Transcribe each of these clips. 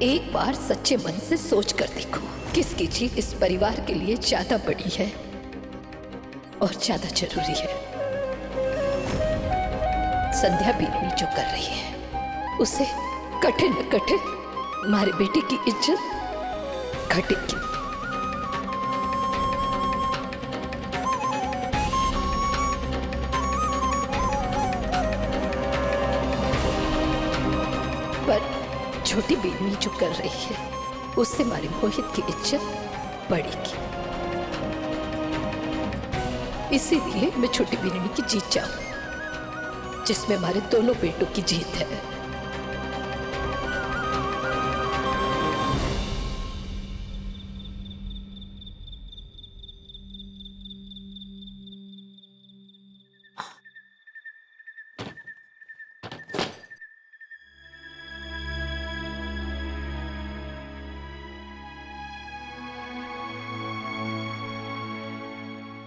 एक बार सच्चे मन से सोच कर देखो, किसकी जीत इस परिवार के लिए ज्यादा बड़ी है और ज्यादा जरूरी है। संध्या बेनी जो कर रही है उसे कठिन न कठिन हमारे बेटे की इज्जत घटेगी। पर छोटी बेनी जो कर रही है उससे हमारे मोहित की इज्जत बढ़ेगी। इसीलिए मैं छोटी बेनी की जीत चाहूं, जिसमें हमारे दोनों बेटों की जीत है।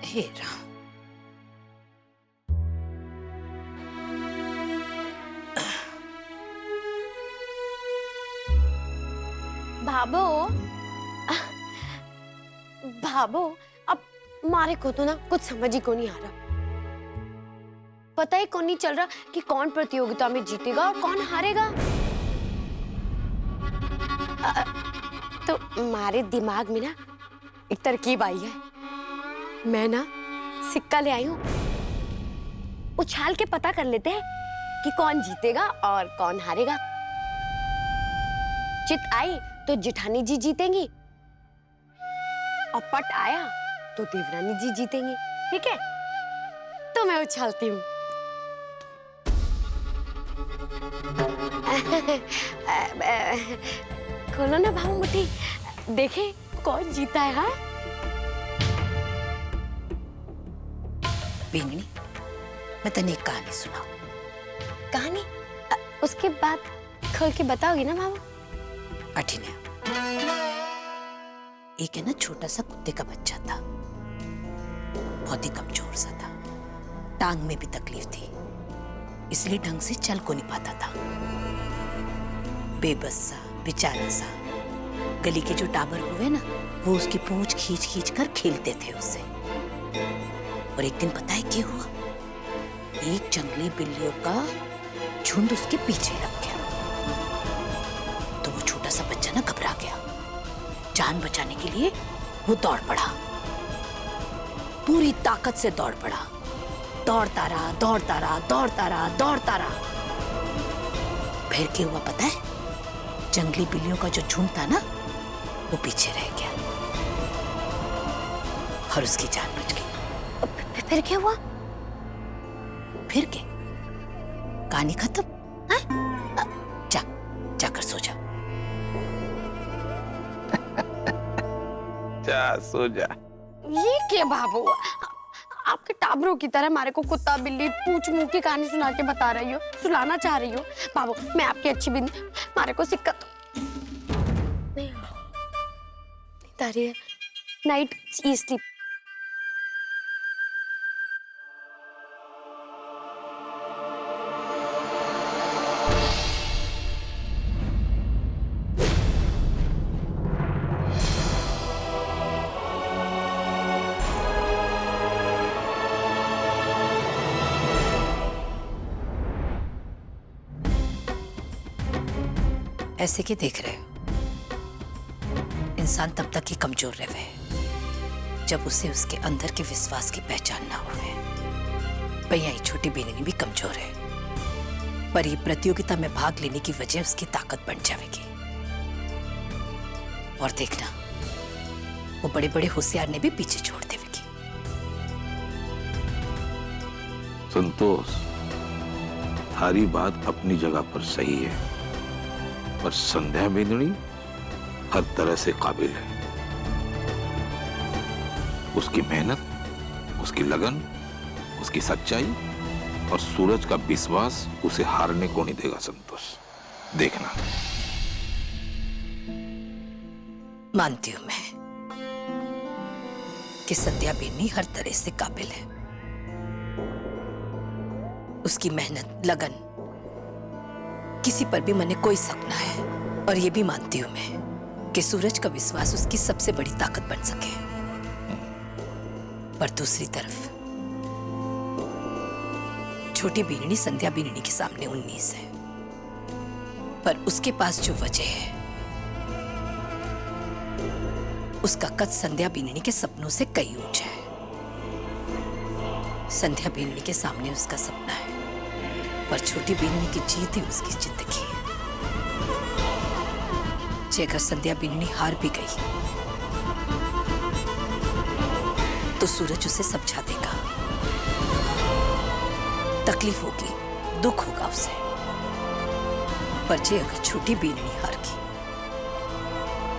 हे राम, भाभो भाभो, अब मारे को तो ना कुछ समझ ही को नहीं आ रहा। पता ही को नहीं चल रहा कि कौन प्रतियोगिता में जीतेगा और कौन हारेगा। तो हमारे दिमाग में ना एक तरकीब आई है। मैं ना सिक्का ले आई हूँ, उछाल के पता कर लेते हैं कि कौन जीतेगा और कौन हारेगा। चित आई तो जेठानी जी जीतेंगी और पट आया तो देवरानी जी जीतेंगी। ठीक है, तो मैं उछालती हूँ। खोलो ना भाव मुट्ठी, देखें कौन जीता है। हाँ बेनी, मैं तने एक कहानी सुनाऊं। कहानी? उसके बाद खोल के बताओगी ना मामा? अठिन्या, एक है ना छोटा सा कुत्ते का बच्चा था, बहुत ही कमजोर सा था, टांग में भी तकलीफ थी, इसलिए ढंग से चल को नहीं पाता था। बेबस सा बेचारा सा, गली के जो टाबर हुए ना वो उसकी पूंछ खींच खींच कर खेलते थे उससे। और एक दिन पता है क्या हुआ, एक जंगली बिल्लियों का झुंड उसके पीछे लग गया। तो वो छोटा सा बच्चा ना घबरा गया, जान बचाने के लिए वो दौड़ पड़ा, पूरी ताकत से दौड़ पड़ा, दौड़ता रहा दौड़ता रहा दौड़ता रहा दौड़ता रहा। फिर क्या हुआ पता है, जंगली बिल्लियों का जो झुंड था ना वो पीछे रह गया और उसकी जान बच गई। फिर क्या हुआ? फिर क्या, कहानी खत्म। जा जाकर सो जा। जा सो जा। ये क्या बाबू, आपके टाबरों की तरह हमारे को कुत्ता बिल्ली पूछ मुंह की कहानी सुना के बता रही हो, सुलाना चाह रही हो। बाबू मैं आपकी अच्छी बिंदी, हमारे को सिक्का तो नहीं आ रही है। Night sleep. ऐसे क्या देख रहे हो? इंसान तब तक ही कमजोर रहे जब उसे उसके अंदर के विश्वास की पहचान ना हुए। भैया ये छोटी बेनी भी कमजोर है, पर ये प्रतियोगिता में भाग लेने की वजह उसकी ताकत बन जाएगी। और देखना वो बड़े बड़े होशियार ने भी पीछे छोड़ देगी। संतोष, थारी बात अपनी जगह पर सही है, पर संध्या बेंदनी हर तरह से काबिल है। उसकी मेहनत, उसकी लगन, उसकी सच्चाई और सूरज का विश्वास उसे हारने को नहीं देगा। संतोष, देखना। मानती हूं मैं कि संध्या बेनी हर तरह से काबिल है। उसकी मेहनत लगन, किसी पर भी मैंने कोई शक ना है। और ये भी मानती हूं मैं कि सूरज का विश्वास उसकी सबसे बड़ी ताकत बन सके। पर दूसरी तरफ छोटी बीननी संध्या बीननी के सामने 19 है, पर उसके पास जो वजह है उसका कद संध्या बीननी के सपनों से कई ऊंचा है। संध्या बीननी के सामने उसका सपना है, पर छोटी बीननी की जीत ही उसकी जिंदगी है। अगर संध्या बीननी हार भी गई तो सूरज उसे समझा देगा। तकलीफ होगी, दुख होगा उसे, पर जे अगर छोटी बीननी हार गई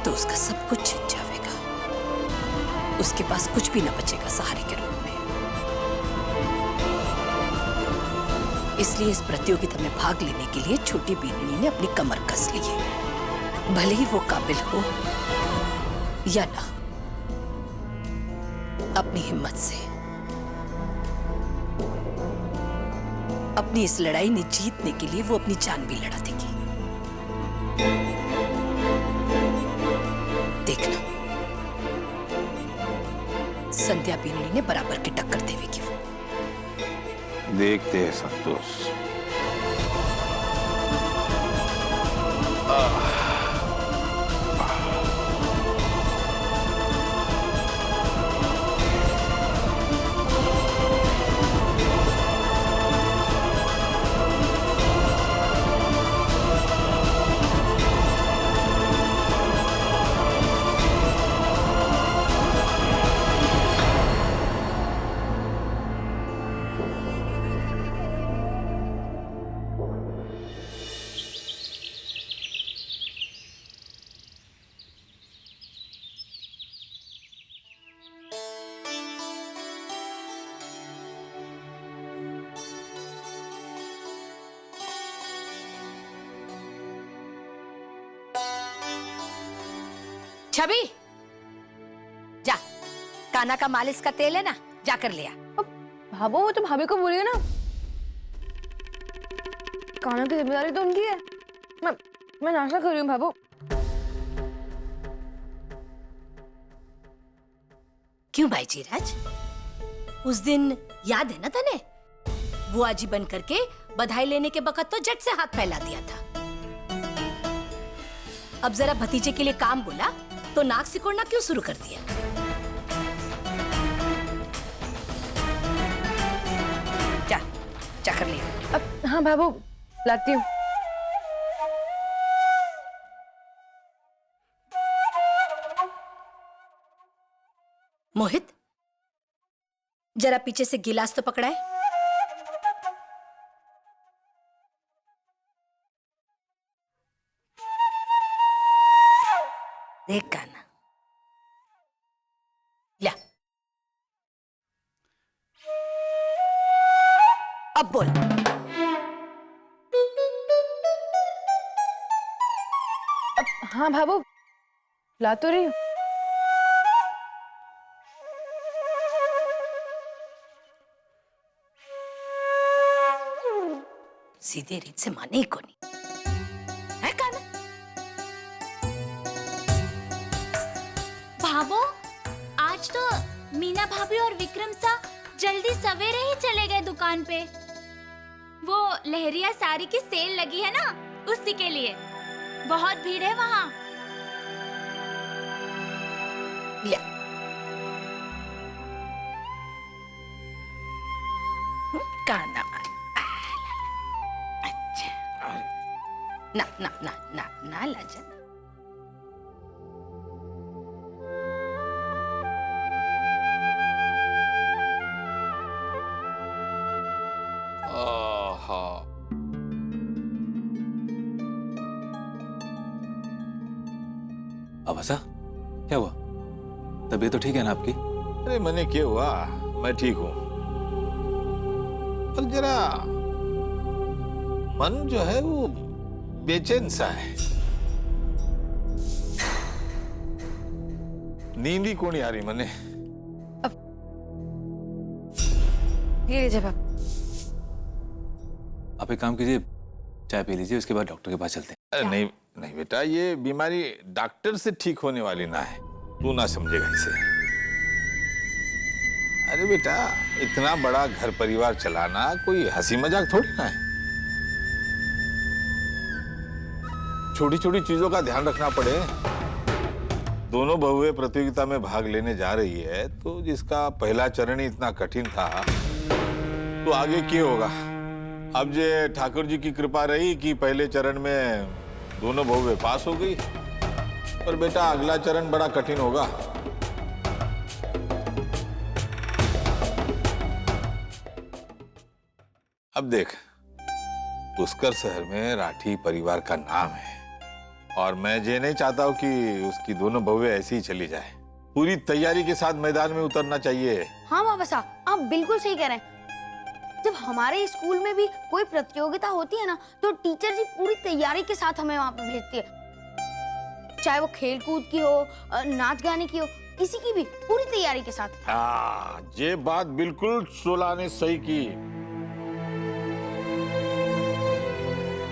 तो उसका सब कुछ छिन जाएगा। उसके पास कुछ भी न बचेगा सहारे के रूप में। इसलिए इस प्रतियोगिता में भाग लेने के लिए छोटी बीननी ने अपनी कमर कस ली है, भले ही वो काबिल हो या ना। अपनी हिम्मत से अपनी इस लड़ाई में जीतने के लिए वो अपनी जान भी लड़ा देगी। देखना, संध्या बीननी ने बराबर की टक्कर देगी वो। देखते हैं संतोष। छवि, जा, काना का मालिश का तेल है ना, जाकर ले आ। भाभो वो तो भाभी को बोलिए ना, काना की जिम्मेदारी तो उनकी है। मैं नाश्ता कर रही हूँ भाभो। क्यों भाई जीराज, उस दिन याद है ना तने, बुआ जी बन करके बधाई लेने के वक्त तो झट से हाथ फैला दिया था। अब जरा भतीजे के लिए काम बोला तो नाक सिकोड़ना क्यों शुरू कर दिया? जा, जाकर ले। अब हाँ भाभो, लाती हूँ। मोहित, जरा पीछे से गिलास तो पकड़ाए। देख काना, ला, अब बोल। हाँ भाभो, ला तो रही हूँ। सीधे रीत से माने ही को नहीं है काना। भाभो, आज तो मीना भाभी और विक्रम सा जल्दी सवेरे ही चले गए दुकान पे। वो लहरिया साड़ी की सेल लगी है ना, उसी के लिए। बहुत भीड़ है वहाँ। ले, काना, अच्छा, ना ना ना ना ना लाजन। अब ऐसा क्या हुआ? तबीयत तो ठीक है ना आपकी? अरे मैंने क्या हुआ, मैं ठीक हूँ। और जरा मन जो है वो बेचैन सा है। नींद ही को नहीं आ रही मैंने। ये लीजिए भाभी। आप एक काम कीजिए, चाय पी लीजिए, उसके बाद डॉक्टर के पास चलते हैं। अरे नहीं नहीं बेटा, ये बीमारी डॉक्टर से ठीक होने वाली ना है, तू ना समझेगा इसे। अरे बेटा, इतना बड़ा घर परिवार चलाना कोई हंसी मजाक थोड़ी ना है। छोटी छोटी चीजों का ध्यान रखना पड़े। दोनों बहुएं प्रतियोगिता में भाग लेने जा रही है, तो जिसका पहला चरण ही इतना कठिन था, तो आगे क्या होगा? अब जे ठाकुर जी की कृपा रही कि पहले चरण में दोनों बहुएं पास हो गई, पर बेटा अगला चरण बड़ा कठिन होगा। अब देख, पुष्कर शहर में राठी परिवार का नाम है, और मैं ये नहीं चाहता हूं कि उसकी दोनों बहुएं ऐसी ही चली जाए। पूरी तैयारी के साथ मैदान में उतरना चाहिए। हाँ बाबा साहब, आप बिल्कुल सही कह रहे हैं। जब हमारे स्कूल में भी कोई प्रतियोगिता होती है ना, तो टीचर जी पूरी तैयारी के साथ हमें वहां पे भेजती है। चाहे वो खेल कूद की हो, नाच गाने की हो, किसी की भी पूरी तैयारी के साथ। ये बात बिल्कुल सोला ने सही की।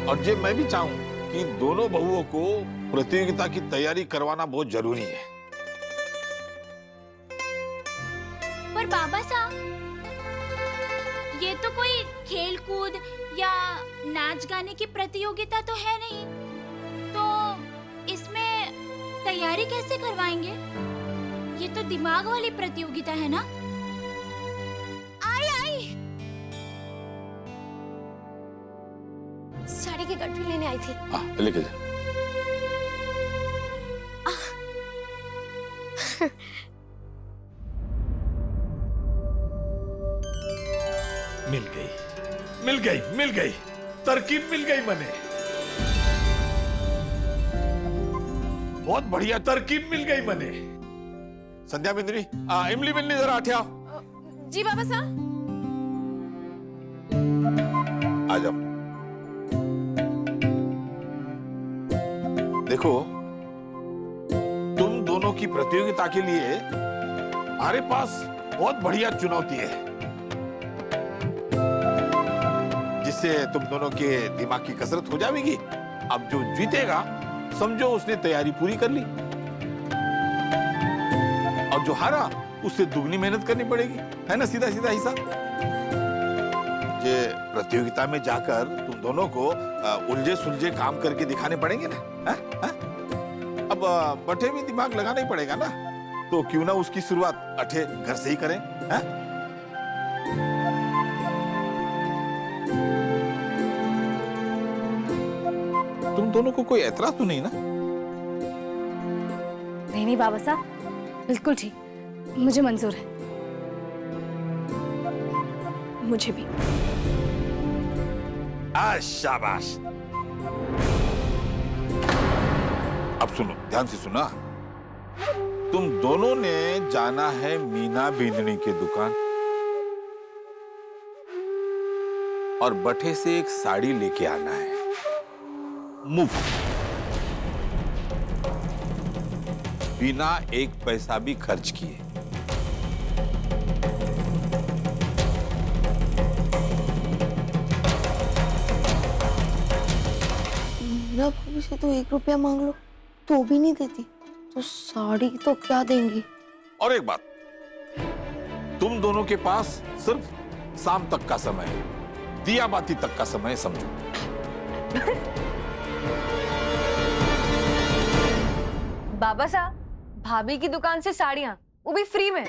और ये मैं भी चाहूं कि दोनों बहुओं को प्रतियोगिता की तैयारी करवाना बहुत जरूरी है। पर बाबा साहब, ये तो कोई खेल कूद या नाच गाने की प्रतियोगिता तो है नहीं, तो इसमें तैयारी कैसे करवाएंगे? ये तो दिमाग वाली प्रतियोगिता है ना? आई साड़ी की गठरी लेने आई थी। लेके जा। मिल गई, तरकीब मिल गई मने। बहुत बढ़िया तरकीब मिल गई मने। संध्या बिंदरी, इमली बिंदरी जरा आठे आओ। जी बाबा साहब। आ जाओ। देखो, तुम दोनों की प्रतियोगिता के लिए हमारे पास बहुत बढ़िया चुनौती है, जिससे तुम दोनों के दिमाग की कसरत हो जाएगी। अब जो जीतेगा, समझो उसने तैयारी पूरी कर ली, और जो हारा उससे दुगनी मेहनत करनी पड़ेगी, है ना? सीधा सीधा हिसाब। ये प्रतियोगिता में जाकर तुम दोनों को उलझे सुलझे काम करके दिखाने पड़ेंगे ना। हा? अब बटे भी दिमाग लगाना ही पड़ेगा ना, तो क्यों ना उसकी शुरुआत अठे घर से ही करें। हा? तुम दोनों को कोई ऐतराज तो नहीं ना? नहीं बाबा साहब, बिल्कुल ठीक, मुझे मंजूर है। मुझे भी। शाबाश। अब सुनो, ध्यान से सुना। तुम दोनों ने जाना है मीना बिंदनी की दुकान, और बठे से एक साड़ी लेके आना है, मुफ्त, बिना एक पैसा भी खर्च किए। मीना भाभी से तो 1 रुपया मांग लो तो भी नहीं देती, तो साड़ी तो क्या देंगी? और एक बात, तुम दोनों के पास सिर्फ शाम तक का समय है, दिया बाती तक का समय है, समझो। बाबा साहब, भाभी की दुकान से साड़ियां, वो भी फ्री में।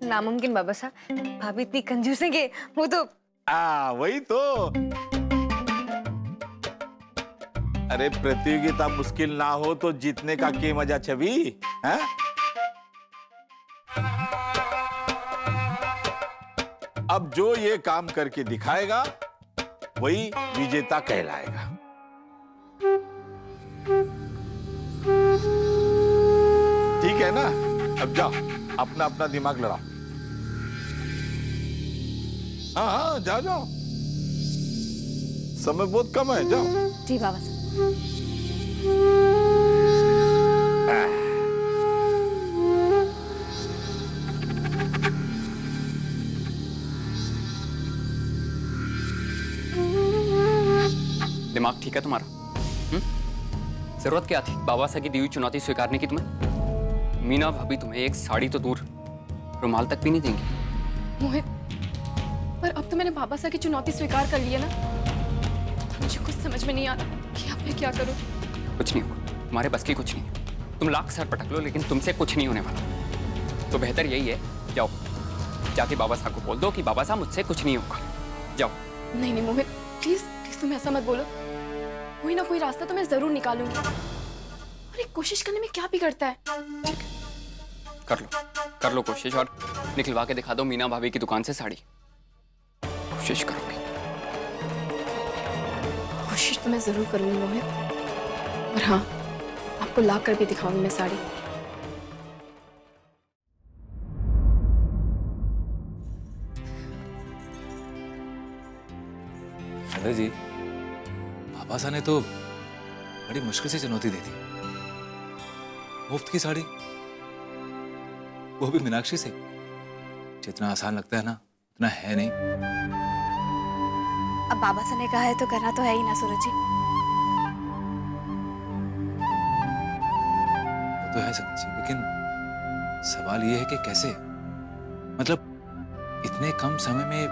नामुमकिन बाबा साहब, भाभी इतनी कंजूस है कि वो तो। वही तो। अरे प्रतियोगिता मुश्किल ना हो तो जीतने का क्या मजा छवि, है? अब जो ये काम करके दिखाएगा वही विजेता कहलाएगा। ठीक है ना? अब जाओ, अपना अपना दिमाग लड़ाओ। हाँ, जाओ जाओ, समय बहुत कम है, जाओ। जी बाबा साहब। दिमाग ठीक है तुम्हारा? जरूरत क्या थी बाबा सा की दी हुई चुनौती स्वीकारने की तुम्हें? मीना भाभी तुम्हें एक साड़ी तो दूर, रुमाल तक भी नहीं देंगी। मोहित, पर अब तो मैंने बाबा सा की चुनौती स्वीकार कर ली है ना। मुझे कुछ समझ में नहीं आ रहा कि अब मैं क्या करूं। कुछ नहीं होगा, तुम्हारे बस की कुछ नहीं। तुम लाख सर पटक लो लेकिन तुमसे कुछ नहीं होने वाला। तो बेहतर यही है, जाओ जाके बाबा साहब को बोल दो कि बाबा साहब मुझसे कुछ नहीं होगा। जाओ। नहीं नहीं मोहित, प्लीज प्लीज तुम ऐसा मत बोलो। कोई ना कोई रास्ता तो मैं जरूर निकालूंगी। और एक कोशिश करने में क्या बिगड़ता है। ठीक है, कर लो कोशिश और निकलवा के दिखा दो मीना भाभी की दुकान से साड़ी। कोशिश करोगे? कोशिश तो मैं जरूर करूंगी मोहित। और हाँ, आपको ला कर भी दिखाऊंगी मैं साड़ी। संजय जी, बाबा साहब ने तो बड़ी मुश्किल से चुनौती दी थी। मुफ्त की साड़ी, वो भी मीनाक्षी से। जितना आसान लगता है ना, उतना है नहीं। अब बाबा से ने कहा है तो करना तो है ही ना सूरज जी। वो तो है संजय जी, लेकिन सवाल ये है कि कैसे? मतलब इतने कम समय में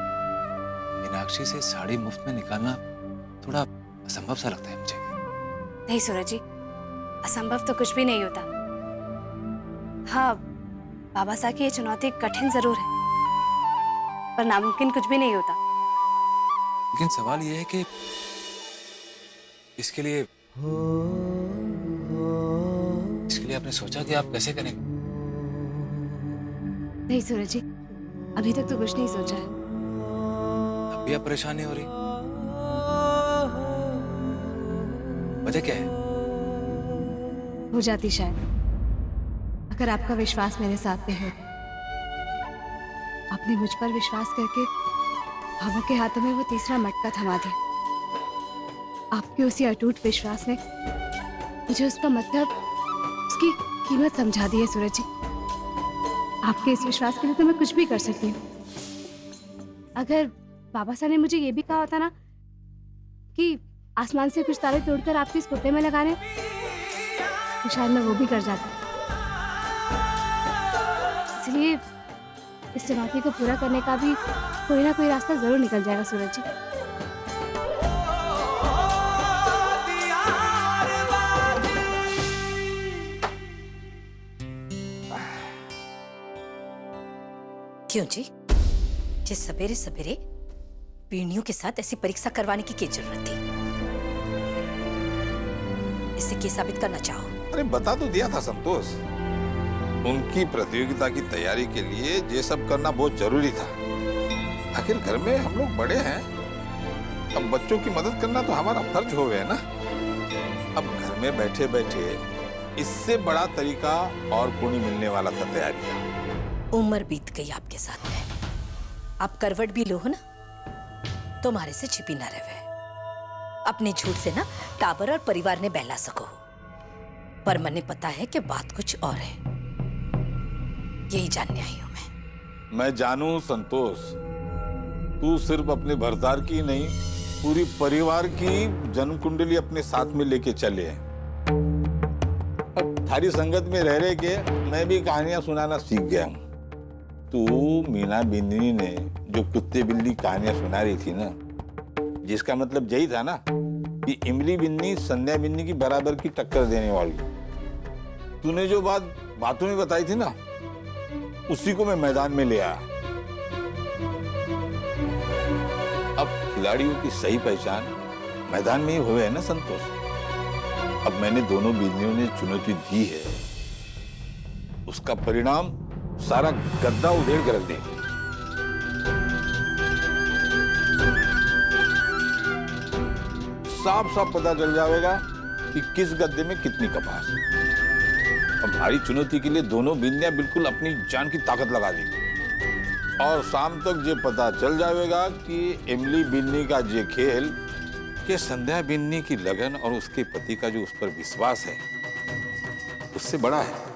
मीनाक्षी से साड़ी मुफ्त में निकालना थोड़ा असंभव सा लगता है मुझे। नहीं सूरज जी, असंभव तो कुछ भी नहीं होता। हाँ, बाबा साहब की ये चुनौती कठिन जरूर है, पर नामुमकिन कुछ भी नहीं होता। लेकिन सवाल यह है कि इसके लिए आपने सोचा कि आप कैसे करेंगे? नहीं सूरज जी, अभी तक तो कुछ नहीं सोचा है। तब भी आप परेशान नहीं हो रही? वजह क्या है? हो जाती शायद, अगर आपका विश्वास मेरे साथ में हो। आपने मुझ पर विश्वास करके बाबा के हाथों में वो तीसरा मटका थमा दिया। आपके उसी अटूट विश्वास ने मुझे उसका मतलब, उसकी कीमत समझा दी है सूरज जी। आपके इस विश्वास के लिए तो मैं कुछ भी कर सकती हूँ। अगर बाबा साहब ने मुझे ये भी कहा होता ना कि आसमान से कुछ तारे तोड़कर आपके इस कुत्ते में लगाने, तो शायद मैं वो भी कर जाती। इसलिए इस चुनौती को पूरा करने का भी कोई ना कोई रास्ता जरूर निकल जाएगा सूरज जी। क्यों जी? जिस सवेरे सवेरे पीढ़ियों के साथ ऐसी परीक्षा करवाने की क्या जरूरत थी? इससे क्या साबित करना चाहो? अरे बता तो दिया था संतोष, उनकी प्रतियोगिता की तैयारी के लिए ये सब करना बहुत जरूरी था। आखिर घर में हम लोग बड़े हैं, अब बच्चों की मदद करना तो हमारा फर्ज हो गया ना। अब घर में बैठे बैठे इससे बड़ा तरीका और को नहीं मिलने वाला था तैयारी का। उम्र बीत गई आपके साथ में, आप करवट भी लो हो ना, तुम्हारे से छिपी ना रहे। अपने झूठ से ना टाबर और परिवार ने बहला सको, पर मने पता है कि बात कुछ और है। यही जानने आई हूं मैं जानूं संतोष, तू सिर्फ अपने भरतार की नहीं, पूरी परिवार की जन्म कुंडली अपने साथ में लेके चले। अब थारी संगत में रह रहे के मैं भी कहानियां सुनाना सीख गया हूं। तू मीना बिन्नी ने जो कुत्ते बिल्ली कहानियां सुना रही थी ना, जिसका मतलब यही था ना कि इमली बिन्नी संध्या बिन्नी की बराबर की टक्कर देने वाली। तूने जो बात बातों में बताई थी ना, उसी को मैं मैदान में ले आया। अब खिलाड़ियों की सही पहचान मैदान में ही हुए है ना संतोष। अब मैंने दोनों बिन्नियों ने चुनौती दी है, उसका परिणाम सारा गद्दा उधेड़ कर रख देंगे। साफ साफ पता चल जाएगा कि किस गद्दे में कितनी कपास। हमारी चुनौती के लिए दोनों बिन्नियां बिल्कुल अपनी जान की ताकत लगा देंगी। और शाम तक ये पता चल जाएगा कि इमली बिन्नी का ये खेल कि संध्या बिन्नी की लगन और उसके पति का जो उस पर विश्वास है, उससे बड़ा है।